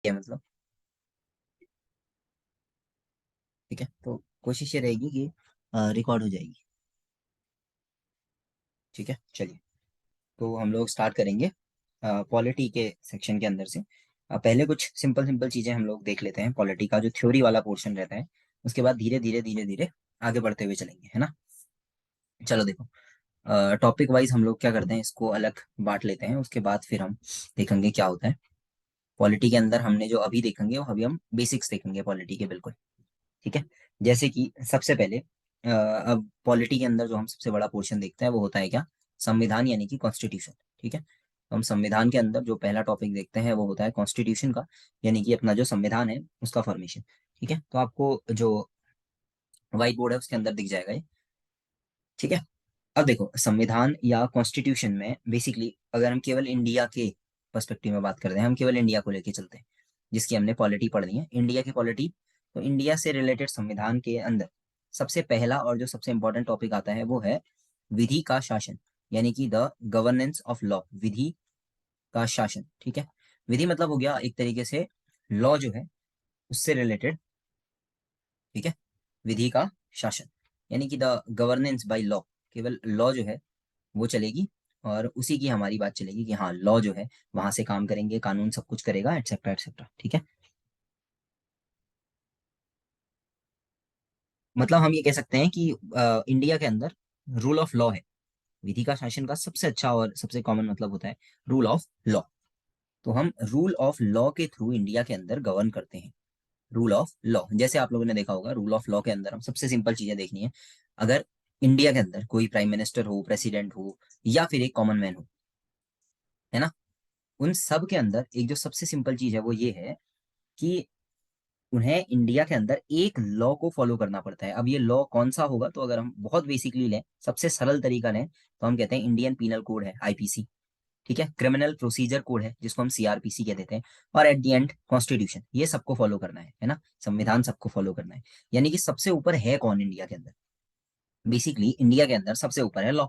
है मतलब। ठीक है, तो कोशिश ये रहेगी कि रिकॉर्ड हो जाएगी। ठीक है, चलिए। तो हम लोग स्टार्ट करेंगे पॉलिटी के सेक्शन के अंदर से। पहले कुछ सिंपल सिंपल चीजें हम लोग देख लेते हैं, पॉलिटी का जो थ्योरी वाला पोर्शन रहता है। उसके बाद धीरे धीरे धीरे धीरे आगे बढ़ते हुए चलेंगे, है ना। चलो देखो, टॉपिक वाइज हम लोग क्या करते हैं, इसको अलग बांट लेते हैं, उसके बाद फिर हम देखेंगे क्या होता है। पॉलिटी के अंदर हमने जो अभी देखेंगे वो अभी हम बेसिक्स देखेंगे पॉलिटी के, बिल्कुल। ठीक है। जैसे कि सबसे पहले अब पॉलिटी के अंदर जो हम सबसे बड़ा पोर्शन देखते हैं वो होता है क्या, संविधान यानी कि कॉन्स्टिट्यूशन। ठीक है, तो हम संविधान के अंदर जो पहला टॉपिक देखते हैं वो होता है कॉन्स्टिट्यूशन का, यानी कि अपना जो संविधान है उसका फॉर्मेशन। ठीक है, तो आपको जो व्हाइट बोर्ड है उसके अंदर दिख जाएगा ये। ठीक है, अब देखो संविधान या कॉन्स्टिट्यूशन में बेसिकली अगर हम केवल इंडिया के पर्सपेक्टिव में बात करते हैं, हम केवल इंडिया को लेके चलते हैं जिसकी हमने पॉलिटी पढ़नी है, इंडिया की पॉलिटी। तो इंडिया से रिलेटेड संविधान के अंदर सबसे पहला और जो सबसे इंपॉर्टेंट टॉपिक आता है वो है विधि का शासन, यानी कि द गवर्नेंस ऑफ लॉ, विधि का शासन। ठीक है, विधि मतलब हो गया एक तरीके से लॉ जो है उससे रिलेटेड। ठीक है, विधि का शासन यानी कि द गवर्नेंस बाय लॉ, केवल लॉ जो है वो चलेगी, और उसी की हमारी बात चलेगी कि हाँ लॉ जो है वहां से काम करेंगे, कानून सब कुछ करेगा, एटसेट्रा एटसेट्रा। ठीक है, मतलब हम ये कह सकते हैं कि इंडिया के अंदर रूल ऑफ लॉ है। विधि का शासन का सबसे अच्छा और सबसे कॉमन मतलब होता है रूल ऑफ लॉ। तो हम रूल ऑफ लॉ के थ्रू इंडिया के अंदर गवर्न करते हैं। रूल ऑफ लॉ, जैसे आप लोगों ने देखा होगा, रूल ऑफ लॉ के अंदर हम सबसे सिंपल चीजें देखनी है। अगर इंडिया के अंदर कोई प्राइम मिनिस्टर हो, प्रेसिडेंट हो, या फिर एक कॉमन मैन हो, है ना, उन सब के अंदर एक जो सबसे सिंपल चीज है वो ये है कि उन्हें इंडिया के अंदर एक लॉ को फॉलो करना पड़ता है। अब ये लॉ कौन सा होगा, तो अगर हम बहुत बेसिकली लें, सबसे सरल तरीका लें, तो हम कहते हैं इंडियन पीनल कोड है, आईपीसी। ठीक है, क्रिमिनल प्रोसीजर कोड है जिसको हम सीआरपीसी कह देते हैं। और एट द एंड कॉन्स्टिट्यूशन, ये सबको फॉलो करना है ना, संविधान सबको फॉलो करना है। यानी कि सबसे ऊपर है कौन इंडिया के अंदर, बेसिकली इंडिया के अंदर सबसे ऊपर है law.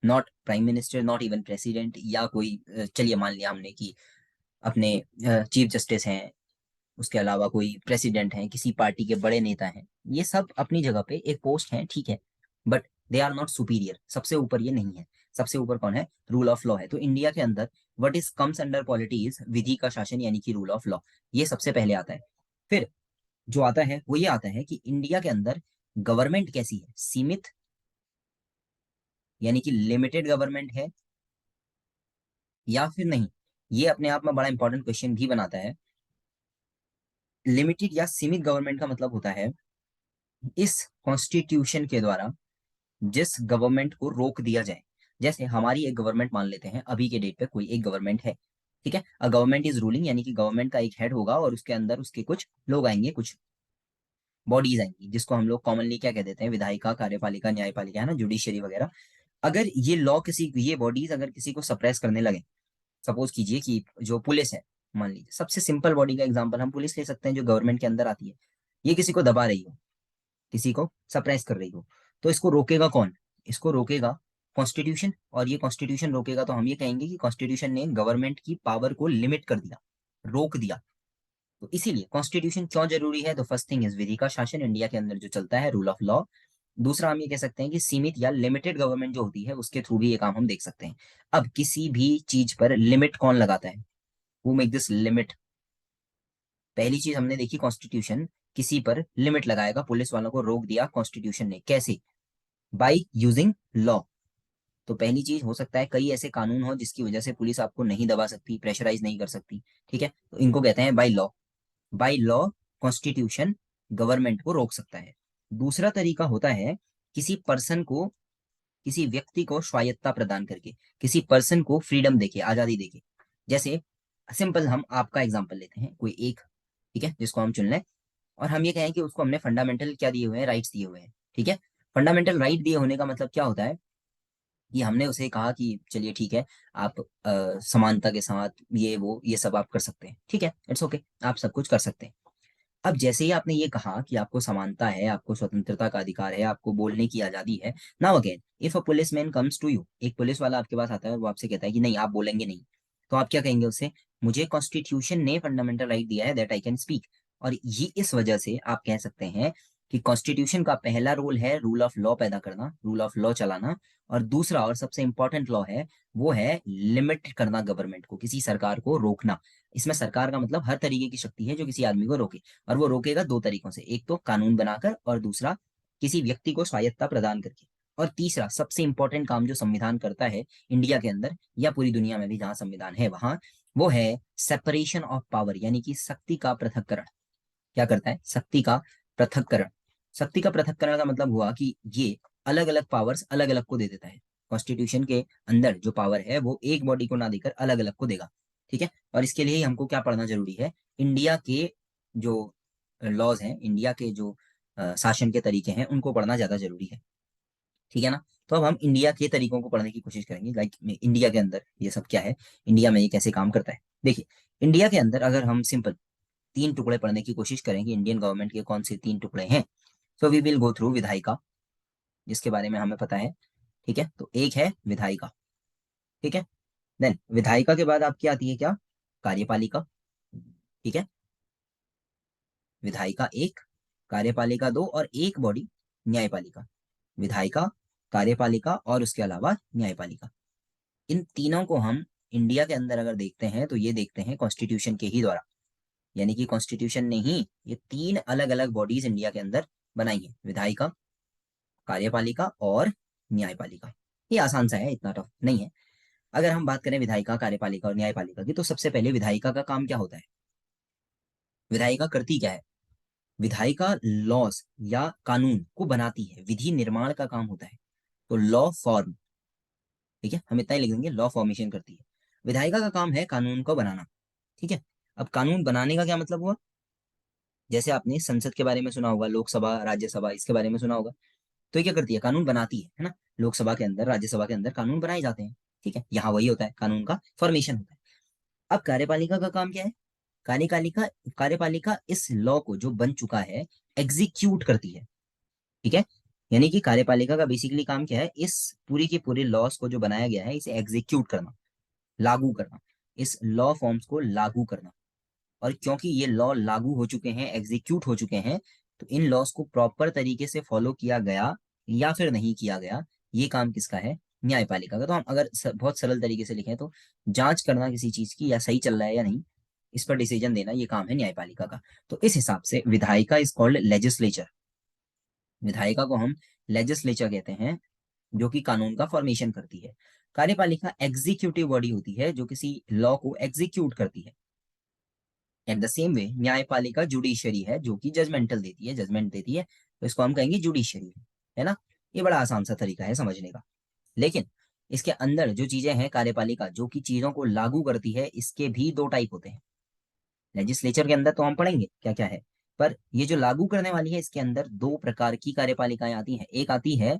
Not prime minister, not even president, या कोई चलिए मान लिया हमने कि अपने चीफ जस्टिस हैं, उसके अलावा कोई प्रेसिडेंट हैं, किसी पार्टी के बड़े नेता हैं, ये सब अपनी जगह पे एक पोस्ट है, ठीक है, but they are not superior, सबसे ऊपर ये नहीं है। सबसे ऊपर कौन है, रूल ऑफ लॉ है। तो इंडिया के अंदर what is comes under polity is विधि का शासन, यानी कि रूल ऑफ लॉ, ये सबसे पहले आता है। फिर जो आता है वो ये आता है कि इंडिया के अंदर गवर्नमेंट कैसी है, सीमित यानी कि लिमिटेड गवर्नमेंट है या फिर नहीं। ये अपने आप में बड़ा इंपॉर्टेंट क्वेश्चन भी बनाता है। लिमिटेड या सीमित गवर्नमेंट का मतलब होता है इस कॉन्स्टिट्यूशन के द्वारा जिस गवर्नमेंट को रोक दिया जाए। जैसे हमारी एक गवर्नमेंट मान लेते हैं, अभी के डेट पे कोई एक गवर्नमेंट है। ठीक है, अ गवर्नमेंट इज रूलिंग, यानी कि गवर्नमेंट का एक हेड होगा और उसके अंदर उसके कुछ लोग आएंगे, कुछ बॉडीज आएंगी, जिसको हम लोग कॉमनली क्या कह देते हैं, विधायिका, कार्यपालिका, न्यायपालिका, है ना, जुडिशरी वगैरह। अगर ये लॉ किसी, ये बॉडीज अगर किसी को सप्रेस करने लगे, सपोज कीजिए कि जो पुलिस है, मान लीजिए सबसे सिंपल बॉडी का एग्जांपल हम पुलिस ले सकते हैं जो गवर्नमेंट के अंदर आती है, ये किसी को दबा रही हो, किसी को सप्रेस कर रही हो, तो इसको रोकेगा कौन, इसको रोकेगा कॉन्स्टिट्यूशन। और ये कॉन्स्टिट्यूशन रोकेगा तो हम ये कहेंगे कि कॉन्स्टिट्यूशन ने गवर्नमेंट की पावर को लिमिट कर दिया, रोक दिया। तो इसीलिए कॉन्स्टिट्यूशन क्यों जरूरी है, तो फर्स्ट थिंग इज विधि का शासन, इंडिया के अंदर जो चलता है, रूल ऑफ लॉ। दूसरा हम ये कह सकते हैं कि सीमित या लिमिटेड गवर्नमेंट जो होती है उसके थ्रू भी ये काम हम देख सकते हैं। अब किसी भी चीज पर लिमिट कौन लगाता है, हु मेक दिस लिमिट। पहली चीज हमने देखी, कॉन्स्टिट्यूशन किसी पर लिमिट लगाएगा, पुलिस वालों को रोक दिया कॉन्स्टिट्यूशन ने, कैसे, बाय यूजिंग लॉ। तो पहली चीज हो सकता है कई ऐसे कानून हो जिसकी वजह से पुलिस आपको नहीं दबा सकती, प्रेशराइज नहीं कर सकती। ठीक है, तो इनको कहते हैं by law. By law constitution government को रोक सकता है। दूसरा तरीका होता है किसी पर्सन को, किसी व्यक्ति को स्वायत्ता प्रदान करके, किसी पर्सन को फ्रीडम देके, आजादी देके। जैसे सिंपल हम आपका एग्जांपल लेते हैं, कोई एक, ठीक है, जिसको हम चुन लें, और हम ये कहें कि उसको हमने फंडामेंटल क्या दिए हुए हैं, राइट्स दिए हुए हैं। ठीक है, फंडामेंटल राइट दिए होने का मतलब क्या होता है कि हमने उसे कहा कि चलिए ठीक है, आप समानता के साथ ये वो ये सब आप कर सकते हैं, ठीक है, इट्स ओके, आप सब कुछ कर सकते हैं। अब जैसे ही आपने ये कहा कि आपको समानता है, आपको स्वतंत्रता का अधिकार है, आपको बोलने की आजादी है, now again if a policeman comes to you, एक पुलिस वाला आपके पास आता है और वो आपसे कहता है कि नहीं आप बोलेंगे नहीं, तो आप क्या कहेंगे उससे, मुझे कॉन्स्टिट्यूशन ने फंडामेंटल राइट दिया है दैट आई कैन स्पीक। और ये इस वजह से आप कह सकते हैं कि कॉन्स्टिट्यूशन का पहला रोल है रूल ऑफ लॉ पैदा करना, रूल ऑफ लॉ चलाना, और दूसरा और सबसे इंपॉर्टेंट लॉ है वो है लिमिट करना गवर्नमेंट को, किसी सरकार को रोकना। इसमें सरकार का मतलब हर तरीके की शक्ति है जो किसी आदमी को रोके, और वो रोकेगा दो तरीकों से, एक तो कानून बनाकर और दूसरा किसी व्यक्ति को स्वायत्तता प्रदान करके। और तीसरा सबसे इंपॉर्टेंट काम जो संविधान करता है इंडिया के अंदर या पूरी दुनिया में भी जहां संविधान है वहां, वो है सेपरेशन ऑफ पावर, यानी कि शक्ति का पृथक्करण। क्या करता है, शक्ति का पृथक्करण। शक्ति का पृथक्करण का मतलब हुआ कि ये अलग अलग पावर्स अलग अलग को दे देता है। कॉन्स्टिट्यूशन के अंदर जो पावर है वो एक बॉडी को ना देकर अलग अलग को देगा। ठीक है, और इसके लिए ही हमको क्या पढ़ना जरूरी है, इंडिया के जो लॉज हैं, इंडिया के जो शासन के तरीके हैं उनको पढ़ना ज्यादा जरूरी है। ठीक है ना। तो अब हम इंडिया के तरीकों को पढ़ने की कोशिश करेंगे, लाइक इंडिया के अंदर ये सब क्या है, इंडिया में ये कैसे काम करता है। देखिए, इंडिया के अंदर अगर हम सिंपल तीन टुकड़े पढ़ने की कोशिश करेंगे, इंडियन गवर्नमेंट के कौन से तीन टुकड़े हैं, तो वी विल गो थ्रू विधायिका, जिसके बारे में हमें पता है। ठीक है, तो एक है विधायिका। ठीक है, देन विधायिका के बाद आपकी आती है क्या, कार्यपालिका। ठीक है, विधायिका एक, कार्यपालिका दो, और एक बॉडी न्यायपालिका। विधायिका, कार्यपालिका और उसके अलावा न्यायपालिका। इन तीनों को हम इंडिया के अंदर अगर देखते हैं तो ये देखते हैं कॉन्स्टिट्यूशन के ही द्वारा, यानी कि कॉन्स्टिट्यूशन ने ही ये तीन अलग अलग बॉडीज इंडिया के अंदर बनाई है, विधायिका, कार्यपालिका और न्यायपालिका। ये आसान सा है, इतना टफ नहीं है। अगर हम बात करें विधायिका, कार्यपालिका और न्यायपालिका की, तो सबसे पहले विधायिका का काम क्या होता है, विधायिका करती क्या है, विधायिका लॉज या कानून को बनाती है, विधि निर्माण का काम होता है। तो लॉ फॉर्म, ठीक है, हम इतना ही लिख देंगे, लॉ फॉर्मेशन करती है। विधायिका का काम है कानून को बनाना। ठीक है, अब कानून बनाने का क्या मतलब हुआ, जैसे आपने संसद के बारे में सुना होगा, लोकसभा राज्यसभा, इसके बारे में सुना होगा। तो ये क्या करती है, कानून बनाती है ना। लोकसभा के अंदर, राज्यसभा के अंदर कानून बनाए जाते हैं। ठीक है, यहाँ वही होता है, कानून का फॉर्मेशन होता है। अब कार्यपालिका का काम क्या है, कार्यपालिका कार्यपालिका इस लॉ को जो बन चुका है एग्जीक्यूट करती है। ठीक है, यानी कि कार्यपालिका का बेसिकली काम क्या है, इस पूरी के पूरे लॉस को जो बनाया गया है इसे एग्जीक्यूट करना, लागू करना, इस लॉ फॉर्म्स को लागू करना। और क्योंकि ये लॉ लागू हो चुके हैं, एग्जीक्यूट हो चुके हैं, तो इन लॉस को प्रॉपर तरीके से फॉलो किया गया या फिर नहीं किया गया, ये काम किसका है, न्यायपालिका का। तो हम अगर बहुत सरल तरीके से लिखें तो जांच करना किसी चीज की या सही चल रहा है या नहीं, इस पर डिसीजन देना, ये काम है न्यायपालिका का। तो इस हिसाब से विधायिका इज कॉल्ड लेजिस्लेचर, विधायिका को हम लेजिस्लेचर कहते हैं, जो कि कानून का फॉर्मेशन करती है। कार्यपालिका एग्जीक्यूटिव बॉडी होती है जो किसी लॉ को एग्जीक्यूट करती है। एट द सेम वे न्यायपालिका जुडिशरी है जो कि जजमेंटल देती है, जजमेंट देती है, तो इसको हम कहेंगे जुडिशरी, है ना। ये बड़ा आसान सा तरीका है समझने का। लेकिन इसके अंदर जो चीजें हैं, कार्यपालिका जो कि चीजों को लागू करती है, इसके भी दो टाइप होते हैं। लेजिस्लेचर के अंदर तो हम पढ़ेंगे क्या क्या है, पर ये जो लागू करने वाली है इसके अंदर दो प्रकार की कार्यपालिकाएं आती हैं। एक आती है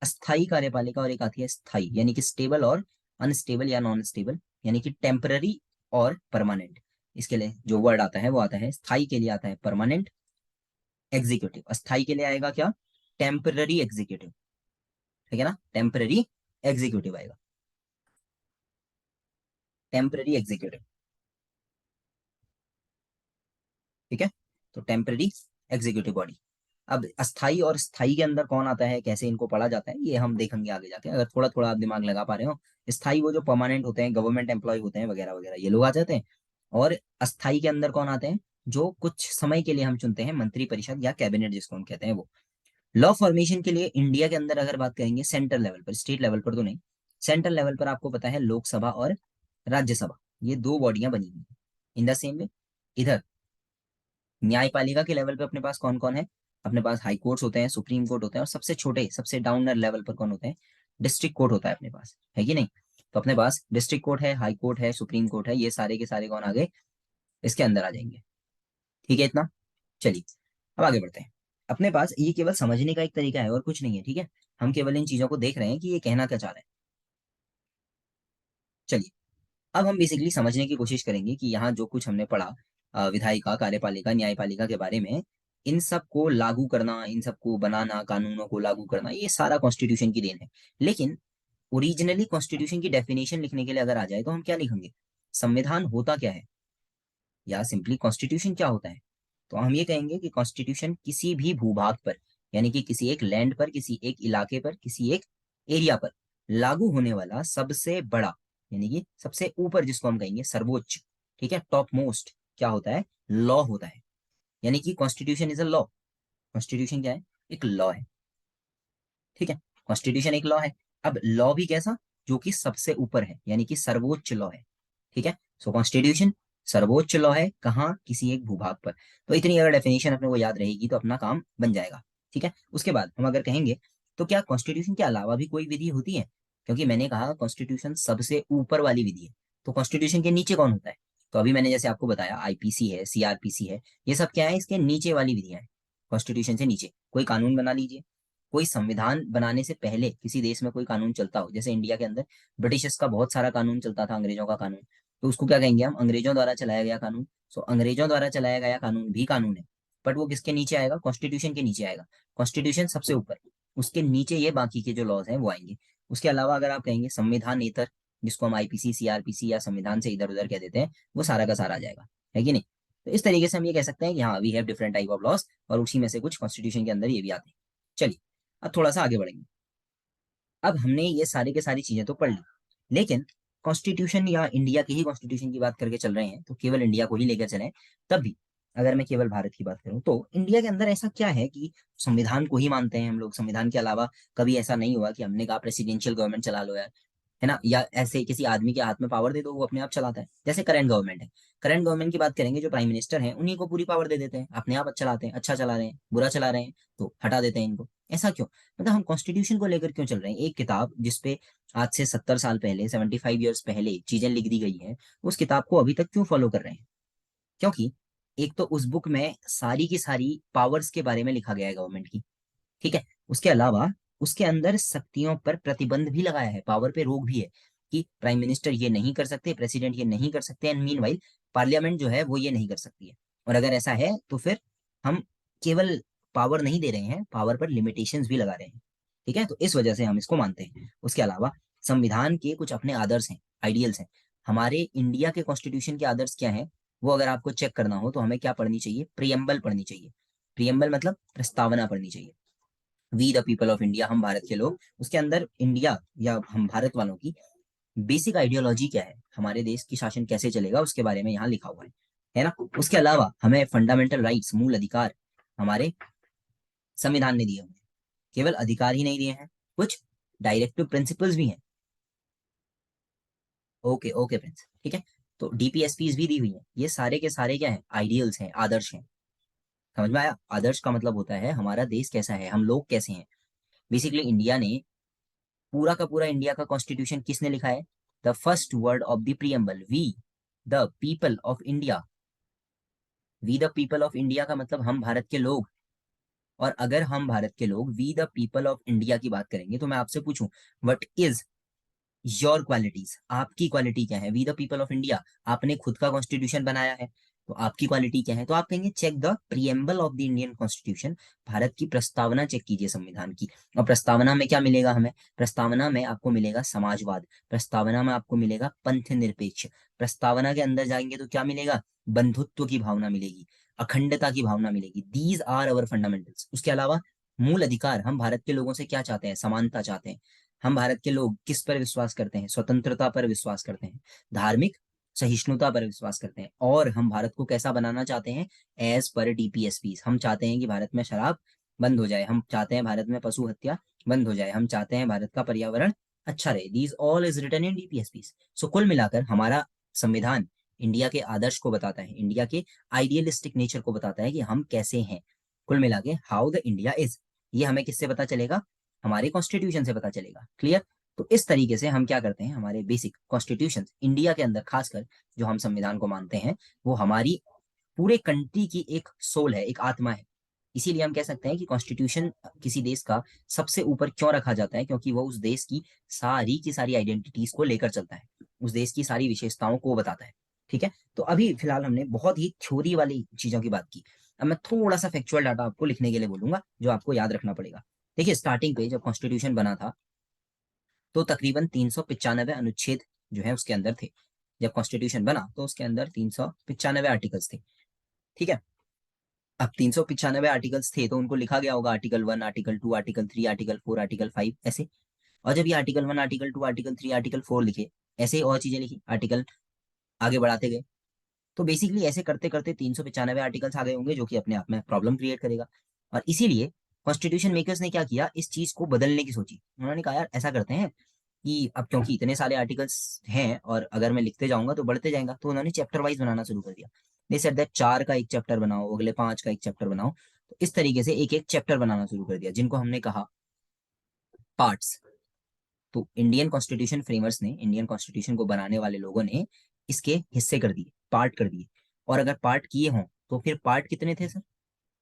अस्थाई कार्यपालिका और एक आती है स्थाई, यानी कि स्टेबल और अनस्टेबल या नॉन स्टेबल, यानी कि टेम्पररी और परमानेंट। इसके लिए जो वर्ड आता है वो आता है, स्थाई के लिए आता है परमानेंट एग्जीक्यूटिव, अस्थाई के लिए आएगा क्या, टेम्पररी एग्जीक्यूटिव। ठीक है ना, टेम्पररी एग्जीक्यूटिव आएगा, टेम्पररी एग्जीक्यूटिव। ठीक है, तो टेम्पररी एग्जीक्यूटिव बॉडी। अब अस्थाई और स्थाई के अंदर कौन आता है, कैसे इनको पढ़ा जाता है, ये हम देखेंगे आगे जाके, अगर थोड़ा थोड़ा आप दिमाग लगा पा रहे हो। स्थाई वो जो परमानेंट होते हैं, गवर्नमेंट एम्प्लॉय होते हैं वगैरह वगैरह, ये लोग आ जाते हैं। और अस्थाई के अंदर कौन आते हैं, जो कुछ समय के लिए हम चुनते हैं, मंत्री परिषद या कैबिनेट जिसको हम कहते हैं वो। लॉ फॉर्मेशन के लिए इंडिया के अंदर अगर बात करेंगे सेंट्रल लेवल पर, स्टेट लेवल पर तो नहीं, सेंट्रल लेवल पर आपको पता है लोकसभा और राज्यसभा, ये दो बॉडियां बनी हुई हैं। इन द सेम वे इधर न्यायपालिका के लेवल पे अपने पास कौन कौन है, अपने पास हाई कोर्ट्स होते हैं, सुप्रीम कोर्ट होते हैं, और सबसे छोटे सबसे डाउनर लेवल पर कौन होते हैं, डिस्ट्रिक्ट कोर्ट होता है अपने पास, है कि नहीं। तो अपने पास डिस्ट्रिक्ट कोर्ट है, हाई कोर्ट है, सुप्रीम कोर्ट है, ये सारे के सारे कौन आ गए, इसके अंदर आ जाएंगे। ठीक है इतना, चलिए अब आगे बढ़ते हैं। अपने पास ये केवल समझने का एक तरीका है और कुछ नहीं है, ठीक है। हम केवल इन चीजों को देख रहे हैं कि ये कहना क्या चाह रहा है। चलिए, अब हम बेसिकली समझने की कोशिश करेंगे कि यहाँ जो कुछ हमने पढ़ा, विधायिका, कार्यपालिका, न्यायपालिका के बारे में, इन सब को लागू करना, इन सब को बनाना, कानूनों को लागू करना, ये सारा कॉन्स्टिट्यूशन की देन है। लेकिन ओरिजिनली कॉन्स्टिट्यूशन की डेफिनेशन लिखने के लिए अगर आ जाए तो हम क्या लिखेंगे, संविधान होता क्या है, या सिंपली कॉन्स्टिट्यूशन क्या होता है। तो हम ये कहेंगे कि कॉन्स्टिट्यूशन किसी भी भूभाग पर, यानी कि किसी एक लैंड पर, किसी एक इलाके पर, किसी एक एरिया पर लागू होने वाला सबसे बड़ा, यानी कि सबसे ऊपर जिसको हम कहेंगे सर्वोच्च, ठीक है, टॉप मोस्ट क्या होता है, लॉ होता है। यानी कि constitution is a law. Constitution क्या है, एक लॉ है, ठीक है। कॉन्स्टिट्यूशन एक लॉ है। अब लॉ भी कैसा, जो कि सबसे ऊपर है, यानी कि सर्वोच्च लॉ है, ठीक है। सो कॉन्स्टिट्यूशन सर्वोच्च लॉ है, कहाँ, किसी एक भूभाग पर। तो इतनी अगर डेफिनेशन अपने को याद रहेगी तो अपना काम बन जाएगा, ठीक है। उसके बाद हम अगर कहेंगे तो क्या कॉन्स्टिट्यूशन के अलावा भी कोई विधि होती है, क्योंकि मैंने कहा कॉन्स्टिट्यूशन सबसे ऊपर वाली विधि है, तो कॉन्स्टिट्यूशन के नीचे कौन होता है। तो अभी मैंने जैसे आपको बताया आईपीसी है, सीआरपीसी है, ये सब क्या है, इसके नीचे वाली विधियां है। कॉन्स्टिट्यूशन से नीचे कोई कानून बना लीजिए, कोई संविधान बनाने से पहले किसी देश में कोई कानून चलता हो, जैसे इंडिया के अंदर ब्रिटिशर्स का बहुत सारा कानून चलता था, अंग्रेजों का कानून, तो उसको क्या कहेंगे हम, अंग्रेजों द्वारा चलाया गया कानून। सो अंग्रेजों द्वारा चलाया गया कानून भी कानून है, बट वो किसके नीचे आएगा, कॉन्स्टिट्यूशन के नीचे आएगा। कॉन्स्टिट्यूशन सबसे ऊपर, उसके नीचे ये बाकी के जो लॉज हैं वो आएंगे। उसके अलावा अगर आप कहेंगे संविधानेतर, जिसको हम आईपीसी सीआरपीसी या संविधान से इधर उधर कह देते हैं, वो सारा का सारा आ जाएगा, है कि नहीं। तो इस तरीके से हम ये कह सकते हैं कि हाँ we have different type of laws, और उसी में से कुछ कॉन्स्टिट्यूशन के अंदर ये भी आते हैं। चलिए अब थोड़ा सा आगे बढ़ेंगे। अब हमने ये सारी के सारी चीजें तो पढ़ ली, लेकिन कॉन्स्टिट्यूशन या इंडिया के ही कॉन्स्टिट्यूशन की बात करके चल रहे हैं, तो केवल इंडिया को ही लेकर चलें। तब भी अगर मैं केवल भारत की बात करूं तो इंडिया के अंदर ऐसा क्या है कि संविधान को ही मानते हैं हम लोग, संविधान के अलावा कभी ऐसा नहीं हुआ कि हमने कहा प्रेसिडेंशियल गवर्नमेंट चला लो यार, है ना, या ऐसे किसी आदमी के हाथ में पावर दे दो वो अपने आप चलाता है, जैसे करंट गवर्नमेंट है। करंट गवर्नमेंट की बात करेंगे, जो प्राइम मिनिस्टर हैं उन्हीं को पूरी पावर दे देते हैं, अपने आप अच्छा चलाते हैं, अच्छा चला रहे हैं, बुरा चला रहे हैं तो हटा देते हैं इनको। ऐसा क्यों, मतलब हम कॉन्स्टिट्यूशन को लेकर क्यों चल रहे हैं, एक किताब जिसपे आज से 70 साल पहले, 75 ईयर्स पहले चीजें लिख दी गई हैं, उस किताब को अभी तक क्यों फॉलो कर रहे हैं। क्योंकि एक तो उस बुक में सारी की सारी पावर्स के बारे में लिखा गया है गवर्नमेंट की, ठीक है। उसके अलावा उसके अंदर शक्तियों पर प्रतिबंध भी लगाया है, पावर पे रोक भी है, कि प्राइम मिनिस्टर ये नहीं कर सकते, प्रेसिडेंट ये नहीं कर सकते, एंड मीनवाइल पार्लियामेंट जो है वो ये नहीं कर सकती है। और अगर ऐसा है तो फिर हम केवल पावर नहीं दे रहे हैं, पावर पर लिमिटेशंस भी लगा रहे हैं, ठीक है। तो इस वजह से हम इसको मानते हैं। उसके अलावा संविधान के कुछ अपने आदर्श हैं, आइडियल्स हैं। हमारे इंडिया के कॉन्स्टिट्यूशन के आदर्श क्या हैं, वो अगर आपको चेक करना हो तो हमें क्या पढ़नी चाहिए, प्रियम्बल पढ़नी चाहिए। प्रियम्बल मतलब प्रस्तावना पढ़नी चाहिए। We the people of India, हम भारत के लोग, उसके अंदर इंडिया या हम भारत वालों की बेसिक आइडियोलॉजी क्या है, हमारे देश की शासन कैसे चलेगा, उसके बारे में यहाँ लिखा हुआ है ना। उसके अलावा हमें फंडामेंटल राइट्स, मूल अधिकार हमारे संविधान ने दिए हुए हैं। केवल अधिकार ही नहीं दिए हैं, कुछ डायरेक्टिव प्रिंसिपल्स भी हैं। ओके ओके प्रिंस, ठीक है। तो डीपीएसपीज भी दी हुई है। ये सारे के सारे क्या है, आइडियल्स हैं, आदर्श हैं। समझ में आया, आदर्श का मतलब होता है हमारा देश कैसा है, हम लोग कैसे हैं। बेसिकली इंडिया ने पूरा का पूरा, इंडिया का कॉन्स्टिट्यूशन किसने लिखा है, the first word of the preamble, we the people of India. We the people of India का मतलब हम भारत के लोग। और अगर हम भारत के लोग we the people of India की बात करेंगे तो मैं आपसे पूछूं, व्हाट इज योर क्वालिटीज, आपकी क्वालिटी क्या है, we the people of India, आपने खुद का कॉन्स्टिट्यूशन बनाया है, तो आपकी क्वालिटी क्या है, तो आप कहेंगे check the preamble of the Indian constitution, भारत की प्रस्तावना चेक कीजिए संविधान की। और प्रस्तावना में क्या मिलेगा हमें, प्रस्तावना में आपको मिलेगा समाजवाद, प्रस्तावना में आपको मिलेगा पंथ निरपेक्ष, प्रस्तावना के अंदर जाएंगे तो क्या मिलेगा, बंधुत्व की भावना मिलेगी, अखंडता की भावना मिलेगी, दीज आर अवर फंडामेंटल्स। उसके अलावा मूल अधिकार, हम भारत के लोगों से क्या चाहते हैं, समानता चाहते हैं। हम भारत के लोग किस पर विश्वास करते हैं, स्वतंत्रता पर विश्वास करते हैं, धार्मिक सहिष्णुता पर विश्वास करते हैं, और हम भारत को कैसा बनाना चाहते हैं, एज पर डीपीएसपी, हम चाहते हैं कि भारत में शराब बंद हो जाए, हम चाहते हैं भारत में पशु हत्या बंद हो जाए, हम चाहते हैं भारत का पर्यावरण अच्छा रहे। These all is written in DPSP. So कुल मिलाकर हमारा संविधान इंडिया के आदर्श को बताता है, इंडिया के आइडियलिस्टिक नेचर को बताता है कि हम कैसे हैं। कुल मिला के हाउ द इंडिया इज, ये हमें किससे पता चलेगा, हमारे कॉन्स्टिट्यूशन से पता चलेगा। क्लियर। तो इस तरीके से हम क्या करते हैं, हमारे बेसिक कॉन्स्टिट्यूशन इंडिया के अंदर खासकर जो हम संविधान को मानते हैं, वो हमारी पूरे कंट्री की एक सोल है, एक आत्मा है। इसीलिए हम कह सकते हैं कि कॉन्स्टिट्यूशन किसी देश का सबसे ऊपर क्यों रखा जाता है, क्योंकि वो उस देश की सारी आइडेंटिटीज को लेकर चलता है, उस देश की सारी विशेषताओं को बताता है, ठीक है। तो अभी फिलहाल हमने बहुत ही थ्योरी वाली चीजों की बात की। अब मैं थोड़ा सा फैक्चुअल डाटा आपको लिखने के लिए बोलूंगा, जो आपको याद रखना पड़ेगा। देखिए स्टार्टिंग पे जब कॉन्स्टिट्यूशन बना था, तो तकरीबन 395 अनुच्छेद जो है उसके अंदर थे। जब कॉन्स्टिट्यूशन बना तो उसके अंदर 395 आर्टिकल्स थे। ठीक है। अब 395 आर्टिकल्स थे तो उनको लिखा गया होगा article 1, article 2, article 3, article 4, article 5 ऐसे। और जब ये आर्टिकल 1, आर्टिकल 2, आर्टिकल 3, आर्टिकल 4 लिखे, ऐसे ही और चीजें लिखी, आर्टिकल आगे बढ़ाते गए, तो बेसिकली ऐसे करते करते 395 आर्टिकल्स आ गए होंगे, जो कि अपने आप में प्रॉब्लम क्रिएट करेगा। और इसीलिए कॉन्स्टिट्यूशन मेकर्स ने क्या किया, इस चीज को बदलने की सोची। उन्होंने कहा यार ऐसा करते हैं कि अब क्योंकि इतने सारे आर्टिकल्स हैं और अगर मैं लिखते जाऊंगा तो बढ़ते जाएगा, तो उन्होंने चैप्टर वाइज बनाना शुरू कर दिया। दे सेड दैट 4 का एक चैप्टर बनाओ, अगले 5 का एक चैप्टर बनाओ। तो इस तरीके से एक एक चैप्टर बनाना शुरू कर दिया, जिनको हमने कहा पार्ट्स। तो इंडियन कॉन्स्टिट्यूशन फ्रेमर्स ने, इंडियन कॉन्स्टिट्यूशन को बनाने वाले लोगों ने इसके हिस्से कर दिए, पार्ट कर दिए। और अगर पार्ट किए हों तो फिर पार्ट कितने थे सर?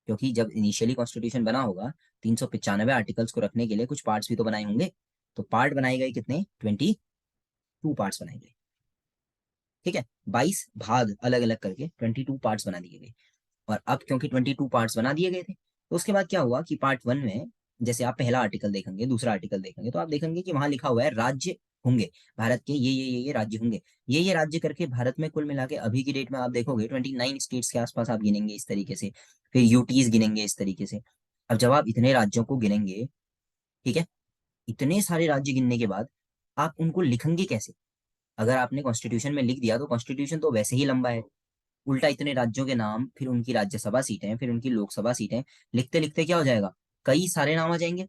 क्योंकि जब इनिशियली कॉन्स्टिट्यूशन बना होगा 395 आर्टिकल्स को रखने के लिए कुछ पार्ट्स भी तो बनाए होंगे। तो पार्ट बनाए गए कितने? 22 पार्ट्स बनाए गए। ठीक है, 22 भाग अलग अलग करके 22 पार्ट्स बना दिए गए। और अब क्योंकि 22 पार्ट्स बना दिए गए थे, तो उसके बाद क्या हुआ कि पार्ट 1 में जैसे आप पहला आर्टिकल देखेंगे, दूसरा आर्टिकल देखेंगे, तो आप देखेंगे कि वहां लिखा हुआ है राज्य होंगे भारत के, ये राज्य होंगे, ये राज्य करके भारत में कुल मिला के अभी की डेट में आप देखोगे 29 स्टेट्स के आसपास आप गिनेंगे इस तरीके से। फिर यूटीज गिनेंगे इस तरीके से। अब जब आप इतने राज्यों को गिनेंगे, ठीक है, इतने सारे राज्य गिनने के बाद आप उनको लिखेंगे कैसे? अगर आपने कॉन्स्टिट्यूशन में लिख दिया तो कॉन्स्टिट्यूशन तो वैसे ही लंबा है, उल्टा इतने राज्यों के नाम, फिर उनकी राज्यसभा सीटें, फिर उनकी लोकसभा सीटें, लिखते लिखते क्या हो जाएगा, कई सारे नाम आ जाएंगे।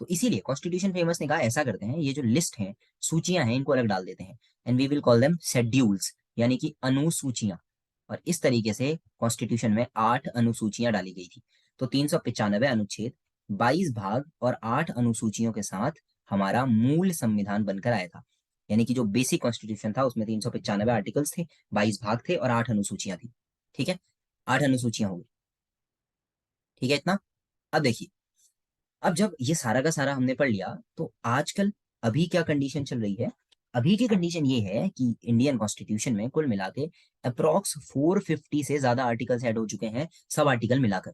तो इसीलिए कॉन्स्टिट्यूशन फेमस ने कहा ऐसा करते हैं, ये जो लिस्ट है, सूचियां हैं, इनको अलग डाल देते हैं, and we will call them schedules, यानी कि अनुसूचियां। और इस तरीके से कॉन्स्टिट्यूशन में 8 अनुसूचियां डाली गई थी। तो 395 अनुच्छेद, 22 भाग और 8 अनुसूचियों के साथ हमारा मूल संविधान बनकर आया था। यानी कि जो बेसिक कॉन्स्टिट्यूशन था उसमें 395 आर्टिकल्स थे, 22 भाग थे और 8 अनुसूचियां थी। ठीक है, 8 अनुसूचियां हो गई। ठीक है इतना। अब देखिए, अब जब ये सारा का सारा हमने पढ़ लिया, तो आजकल अभी क्या कंडीशन चल रही है? अभी की कंडीशन ये है कि इंडियन कॉन्स्टिट्यूशन में कुल मिला के अप्रोक्स 450 से ज्यादा आर्टिकल्स ऐड हो चुके हैं, सब आर्टिकल मिलाकर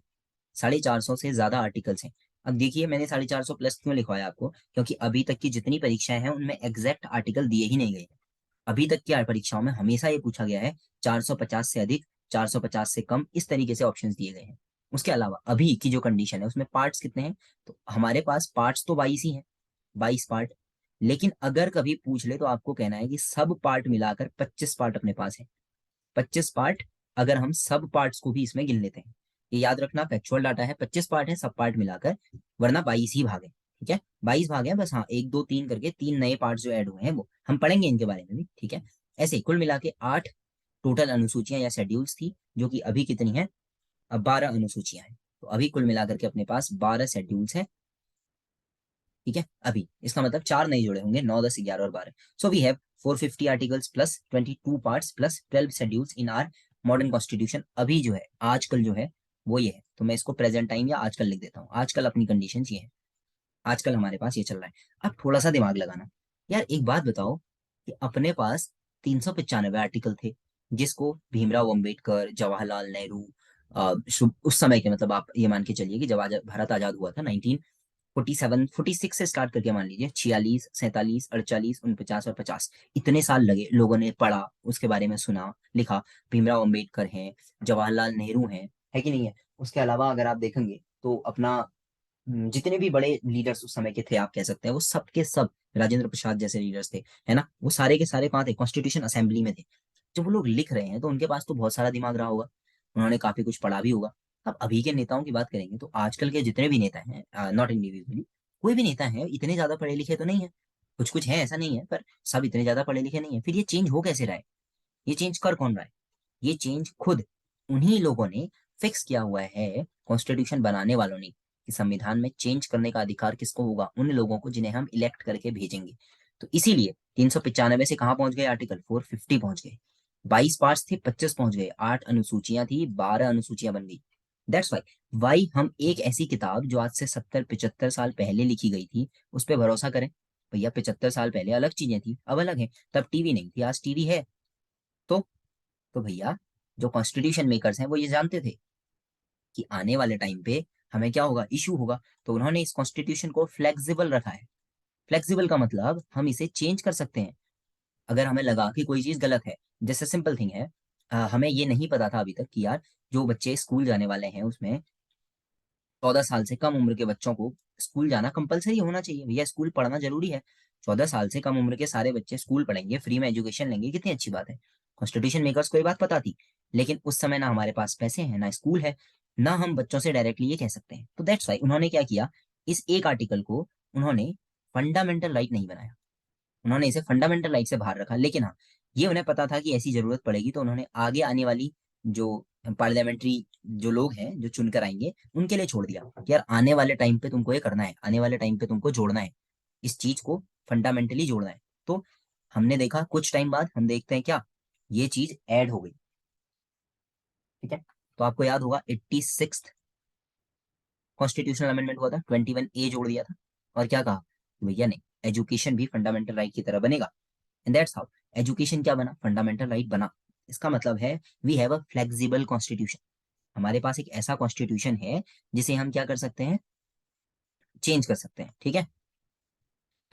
450 से ज्यादा आर्टिकल्स हैं। अब देखिए मैंने 450 प्लस क्यों लिखवाया आपको, क्योंकि अभी तक की जितनी परीक्षाएं हैं उनमें एग्जैक्ट आर्टिकल दिए ही नहीं गए। अभी तक की परीक्षाओं में हमेशा ये पूछा गया है 450 से अधिक, 450 से कम, इस तरीके से ऑप्शंस दिए गए हैं। उसके अलावा अभी की जो कंडीशन है उसमें पार्ट्स कितने हैं? तो हमारे पास पार्ट्स तो 22 ही हैं, 22 पार्ट। लेकिन अगर कभी पूछ ले तो आपको कहना है कि सब पार्ट मिलाकर 25 पार्ट अपने पास है। 25 पार्ट, अगर हम सब पार्ट्स को भी इसमें गिन लेते हैं, ये याद रखना फैक्चुअल डाटा है, 25 पार्ट है सब पार्ट मिलाकर, वरना 22 ही भाग है। ठीक है, 22 भाग है बस, हाँ 1 2 3 करके 3 नए पार्ट जो ऐड हुए हैं वो हम पढ़ेंगे इनके बारे में भी। ठीक है, ऐसे ही कुल मिला के 8 टोटल अनुसूचियां या शेड्यूल्स थी, जो कि अभी कितनी है, अब 12 अनुसूचियां हैं। तो अभी कुल मिलाकर के अपने पास 12 शेड्यूल्स हैं। ठीक है, अभी इसका मतलब 4 नहीं जुड़े होंगे, 9 10 11 और 12। So we have 450 articles plus 22 parts plus 12 schedules in our modern constitution. अभी जो है, आजकल जो है वो ये है। तो मैं इसको प्रेजेंट टाइम या आजकल लिख देता हूँ, आजकल अपनी कंडीशन ये है, आजकल हमारे पास ये चल रहा है। अब थोड़ा सा दिमाग लगाना, यार एक बात बताओ कि अपने पास 395 आर्टिकल थे, जिसको भीमराव अंबेडकर, जवाहरलाल नेहरू, उस समय के, मतलब आप ये मान के चलिए कि जब भारत आजाद हुआ था 47 46 से स्टार्ट करके मान लीजिए 46 47 48 49 और 50, इतने साल लगे, लोगों ने पढ़ा, उसके बारे में सुना, लिखा। भीमराव अंबेडकर हैं, जवाहरलाल नेहरू हैं, है कि नहीं है? उसके अलावा अगर आप देखेंगे तो अपना जितने भी बड़े लीडर्स उस समय के थे आप कह सकते हैं, वो सब के सब, राजेंद्र प्रसाद जैसे लीडर्स थे, है ना, वो सारे के सारे कहाँ थे? कॉन्स्टिट्यूशन असेंबली में थे। जब वो लोग लिख रहे हैं तो उनके पास तो बहुत सारा दिमाग रहा होगा, उन्होंने काफी कुछ पढ़ा भी होगा। अब अभी के नेताओं की बात करेंगे तो आजकल के जितने भी नेता हैं, नॉट इंडिविजुअली, कोई भी नेता है इतने ज्यादा पढ़े लिखे तो नहीं है, कुछ कुछ है ऐसा नहीं है, पर सब इतने ज्यादा पढ़े लिखे नहीं है। फिर ये चेंज हो कैसे रहा है? ये चेंज कर कौन रहा है? ये चेंज खुद उन्हीं लोगों ने फिक्स किया हुआ है, कॉन्स्टिट्यूशन बनाने वालों ने, कि संविधान में चेंज करने का अधिकार किसको होगा? उन लोगों को जिन्हें हम इलेक्ट करके भेजेंगे। तो इसीलिए 395 से कहाँ पहुंच गए आर्टिकल? 450 पहुंच गए। 22 पार्ट्स थे, 25 पहुंच गए, 8 अनुसूचियां थी, 12 अनुसूचियां बन गई। दैट्स वाई हम एक ऐसी किताब जो आज से 70 75 साल पहले लिखी गई थी उस पर भरोसा करें? भैया 75 साल पहले अलग चीजें थी, अब अलग है। तब टीवी नहीं थी, आज टीवी है। तो तो भैया जो कॉन्स्टिट्यूशन मेकर्स हैं वो ये जानते थे कि आने वाले टाइम पे हमें क्या होगा, इशू होगा। तो उन्होंने इस कॉन्स्टिट्यूशन को फ्लेक्सिबल रखा है। फ्लेक्सिबल का मतलब हम इसे चेंज कर सकते हैं अगर हमें लगा कि कोई चीज गलत है। जैसे सिंपल थिंग है, हमें ये नहीं पता था अभी तक कि यार जो बच्चे स्कूल जाने वाले हैं उसमें 14 साल से कम उम्र के बच्चों को स्कूल जाना कंपलसरी होना चाहिए। भैया स्कूल पढ़ना जरूरी है। 14 साल से कम उम्र के सारे बच्चे स्कूल पढ़ेंगे, फ्री में एजुकेशन लेंगे, कितनी अच्छी बात है। कॉन्स्टिट्यूशन मेकर्स को ये बात पता थी, लेकिन उस समय ना हमारे पास पैसे हैं ना स्कूल है, ना हम बच्चों से डायरेक्टली ये कह सकते हैं। तो दैट्स वाई उन्होंने क्या किया, इस एक आर्टिकल को उन्होंने फंडामेंटल राइट नहीं बनाया, उन्होंने इसे फंडामेंटल राइट से बाहर रखा। लेकिन हाँ, ये उन्हें पता था कि ऐसी जरूरत पड़ेगी, तो उन्होंने आगे आने वाली जो पार्लियामेंट्री जो लोग हैं जो चुनकर आएंगे उनके लिए छोड़ दिया कि यार आने वाले टाइम पे तुमको ये करना है, आने वाले टाइम पे तुमको जोड़ना है, इस चीज को फंडामेंटली जोड़ना है। तो हमने देखा कुछ टाइम बाद हम देखते हैं क्या, ये चीज ऐड हो गई। ठीक है, तो आपको याद होगा 86 कॉन्स्टिट्यूशनल अमेंडमेंट हुआ था, 21A जोड़ दिया था, और क्या कहा कि भैया नहीं, एजुकेशन भी फंडामेंटल राइट की तरह बनेगा। एंड दैट्स हाउ एजुकेशन क्या बना, फंडामेंटल राइट बना। इसका मतलब है we have a flexible constitution, हमारे पास एक ऐसा कॉन्स्टिट्यूशन है जिसे हम क्या कर सकते हैं, चेंज कर सकते हैं। ठीक है,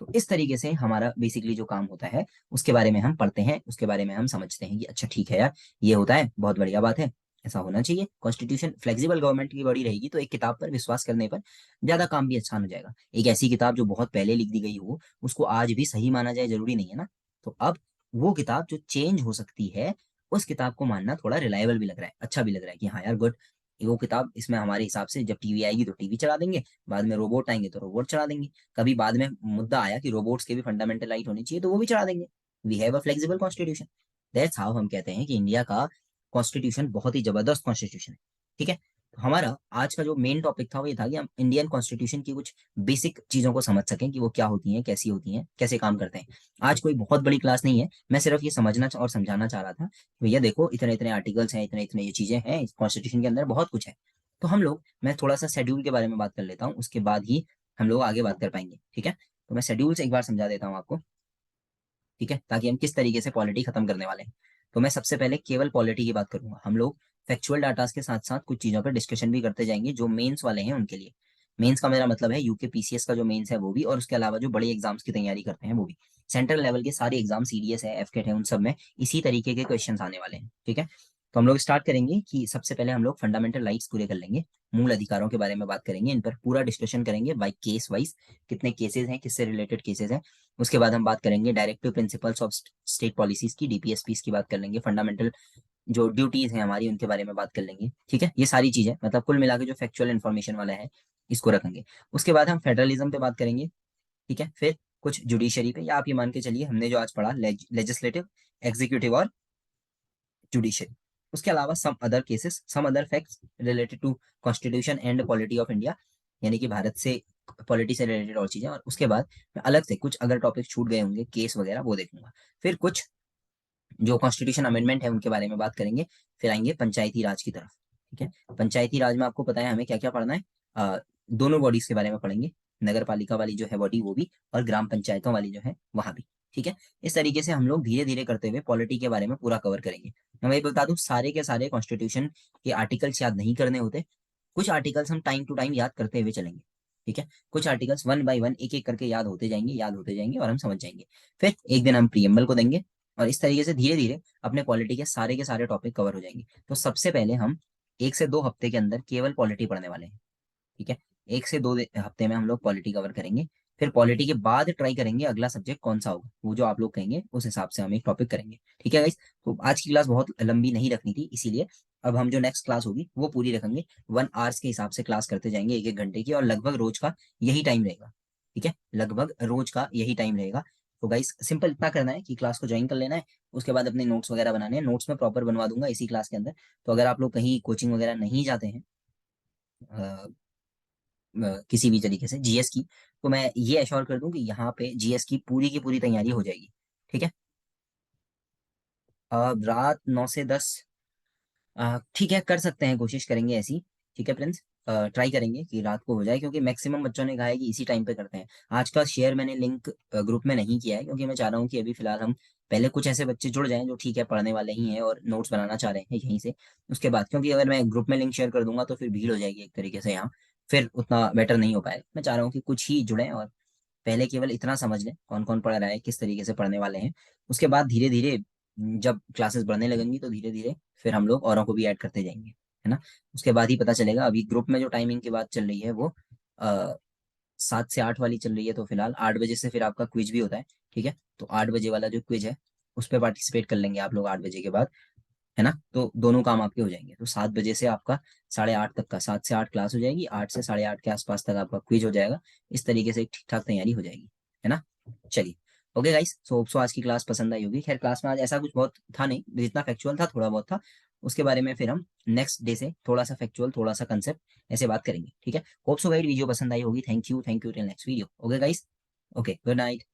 तो इस तरीके से हमारा बेसिकली जो काम होता है उसके बारे में हम पढ़ते हैं, उसके बारे में हम समझते हैं कि अच्छा ठीक है यार, ये होता है, बहुत बढ़िया बात है, ऐसा होना चाहिए। कॉन्स्टिट्यूशन फ्लेक्सिबल गवर्नमेंट की बॉडी रहेगी तो एक किताब पर विश्वास करने पर ज्यादा काम भी आसान हो जाएगा। एक ऐसी किताब जो बहुत पहले लिख दी गई हो उसको आज भी सही माना जाए जरूरी नहीं है ना। तो अब वो किताब जो चेंज हो सकती है उस किताब को मानना थोड़ा रिलायबल भी लग रहा है, अच्छा भी लग रहा है कि हाँ यार गुड, वो किताब इसमें हमारे हिसाब से जब टीवी आएगी तो टीवी चला देंगे, बाद में रोबोट आएंगे तो रोबोट चला देंगे, कभी बाद में मुद्दा आया कि रोबोट्स के भी फंडामेंटल राइट होनी चाहिए तो वो भी चढ़ा देंगे। We have a flexible constitution. That's how हम कहते हैं कि इंडिया का कॉन्स्टिट्यूशन बहुत ही जबरदस्त कॉन्स्टिट्यूशन है। ठीक है, तो हमारा आज का जो मेन टॉपिक था वो ये था कि हम इंडियन कॉन्स्टिट्यूशन की कुछ बेसिक चीजों को समझ सकें कि वो क्या होती हैं, कैसे काम करते हैं। आज कोई बहुत बड़ी क्लास नहीं है, मैं सिर्फ ये समझना और समझाना चाह रहा था कि भैया देखो इतने इतने आर्टिकल्स हैं, इतने इतने ये चीजें हैं, इस कॉन्स्टिट्यूशन के अंदर बहुत कुछ है। तो हम लोग, मैं थोड़ा सा शेड्यूल के बारे में बात कर लेता हूँ, उसके बाद ही हम लोग आगे बात कर पाएंगे। ठीक है, तो मैं शेड्यूल से एक बार समझा देता हूँ आपको। ठीक है, ताकि हम किस तरीके से पॉलिटी खत्म करने वाले हैं। तो मैं सबसे पहले केवल पॉलिटी की बात करूंगा। हम लोग फैक्चुअल डाटा के साथ साथ कुछ चीजों पर डिस्कशन भी करते जाएंगे जो मेंस वाले हैं उनके लिए। मेंस का मेरा मतलब है यूके पीसीएस का जो मेंस है वो भी, और उसके अलावा जो बड़े एग्जाम्स की तैयारी करते हैं वो भी। सेंट्रल लेवल के सारे एग्जाम सीडीएस है, एफकेट है, उन सब में इसी तरीके के क्वेश्चन आने वाले हैं। ठीक है, तो हम लोग स्टार्ट करेंगे कि सबसे पहले हम लोग फंडामेंटल राइट्स पूरे कर लेंगे, मूल अधिकारों के बारे में बात करेंगे, इन पर पूरा डिस्कशन करेंगे बाई केस वाइज, कितने केसेस हैं, किससे रिलेटेड केसेस हैं। उसके बाद हम बात करेंगे directive principles of state policies की, डीपीएसपीस की बात कर लेंगे, फंडामेंटल जो ड्यूटीज हैं हमारी उनके बारे में बात कर लेंगे। ठीक है, ये सारी चीजें मतलब कुल मिला के जो फैक्चुअल इन्फॉर्मेशन वाला है इसको रखेंगे। उसके बाद हम फेडरलिज्म पे बात करेंगे। ठीक है, फिर कुछ जुडिशरी पे, या आप ये मान के चलिए हमने जो आज पढ़ा लेजिस्लेटिव, एग्जीक्यूटिव और जुडिशरी। उसके अलावा some other cases, some other facts related to constitution and polity of India, यानी कि भारत से पॉलिटी से रिलेटेड और चीजें। और उसके बाद मैं अलग से कुछ अगर टॉपिक छूट गए होंगे केस वगैरह वो देखूंगा। फिर कुछ जो कॉन्स्टिट्यूशन अमेंडमेंट है उनके बारे में बात करेंगे। फिर आएंगे पंचायती राज की तरफ। ठीक है, पंचायती राज में आपको पता है हमें क्या क्या पढ़ना है। दोनों बॉडीज के बारे में पढ़ेंगे, नगर पालिका वाली जो है बॉडी वो भी, और ग्राम पंचायतों वाली जो है वहां भी। ठीक है, इस तरीके से हम लोग धीरे धीरे करते हुए पॉलिटी के बारे में पूरा कवर करेंगे। मैं ये बता दूं सारे के सारे कॉन्स्टिट्यूशन के आर्टिकल्स याद नहीं करने होते, कुछ आर्टिकल्स हम टाइम टू टाइम याद करते हुए चलेंगे। ठीक है, कुछ आर्टिकल्स वन बाय वन एक एक करके याद होते जाएंगे, याद होते जाएंगे और हम समझ जाएंगे। फिर एक दिन हम प्रीएम्बल को देंगे, और इस तरीके से धीरे धीरे अपने पॉलिटी के सारे टॉपिक कवर हो जाएंगे। तो सबसे पहले हम 1 से 2 हफ्ते के अंदर केवल पॉलिटी पढ़ने वाले हैं। ठीक है, 1 से 2 हफ्ते में हम लोग पॉलिटी कवर करेंगे। फिर पॉलिटी के बाद ट्राई करेंगे अगला सब्जेक्ट कौन सा होगा, वो जो आप लोग कहेंगे उस हिसाब से हम एक टॉपिक करेंगे। ठीक है गाइस, तो आज की क्लास बहुत लंबी नहीं रखनी थी, इसीलिए अब हम जो नेक्स्ट क्लास होगी वो पूरी रखेंगे। 1 आवर्स के हिसाब से क्लास करते जाएंगे, एक एक घंटे की, और लगभग रोज का यही टाइम रहेगा। ठीक है, लगभग रोज का यही टाइम रहेगा। तो गाइस सिंपल इतना करना है कि क्लास को ज्वाइन कर लेना है, उसके बाद अपने नोट्स वगैरह बनाने हैं, नोट्स में प्रॉपर बनवा दूंगा इसी क्लास के अंदर। तो अगर आप लोग कहीं कोचिंग वगैरह नहीं जाते हैं किसी भी तरीके से जीएस की, तो मैं ये एश्योर कर दूं कि यहाँ पे जीएस की पूरी तैयारी हो जाएगी। ठीक है, अब रात 9 से 10, ठीक है कर सकते हैं, कोशिश करेंगे ऐसी। ठीक है प्रिंस, ट्राई करेंगे कि रात को हो जाए, क्योंकि मैक्सिमम बच्चों ने कहा है कि इसी टाइम पे करते हैं। आज का शेयर मैंने लिंक ग्रुप में नहीं किया है, क्योंकि मैं चाह रहा हूँ कि अभी फिलहाल हम पहले कुछ ऐसे बच्चे जुड़ जाएं जो ठीक है पढ़ने वाले ही हैं और नोट्स बनाना चाह रहे हैं यहीं से। उसके बाद, क्योंकि अगर मैं ग्रुप में लिंक शेयर कर दूंगा तो फिर भीड़ हो जाएगी एक तरीके से यहाँ, फिर उतना बेटर नहीं हो पाएगा। मैं चाह रहा हूँ कि कुछ ही जुड़े और पहले केवल इतना समझ लें कौन कौन पढ़ रहा है, किस तरीके से पढ़ने वाले हैं। उसके बाद धीरे धीरे जब क्लासेस बढ़ने लगेंगी तो धीरे धीरे फिर हम लोग औरों को भी ऐड करते जाएंगे, है ना। उसके बाद ही पता चलेगा। अभी ग्रुप में जो टाइमिंग की बात चल रही है वो 7 से 8 वाली चल रही है। तो फिलहाल 8 बजे से फिर आपका क्विज भी होता है, ठीक है। तो 8 बजे वाला जो क्विज है उस पर पार्टिसिपेट कर लेंगे आप लोग 8 बजे के बाद, है ना। तो दोनों काम आपके हो जाएंगे। तो 7 बजे से आपका 8:30 तक का, 7 से 8 क्लास हो जाएगी, 8 से 8:30 के आसपास तक आपका क्विज हो जाएगा। इस तरीके से एक ठीक ठाक तैयारी हो जाएगी, है ना। चलिए, ओके गाइस, सो आज की क्लास पसंद आई होगी। खैर क्लास में आज ऐसा कुछ बहुत था नहीं, जितना फैक्चुअल था थोड़ा बहुत था। उसके बारे में फिर हम नेक्स्ट डे से थोड़ा सा फैक्चुअल, थोड़ा सा कंसेप्ट ऐसे बात करेंगे, ठीक है। होप सो गाइस वीडियो पसंद आई होगी। Thank you till next video. Okay guys, okay, good night.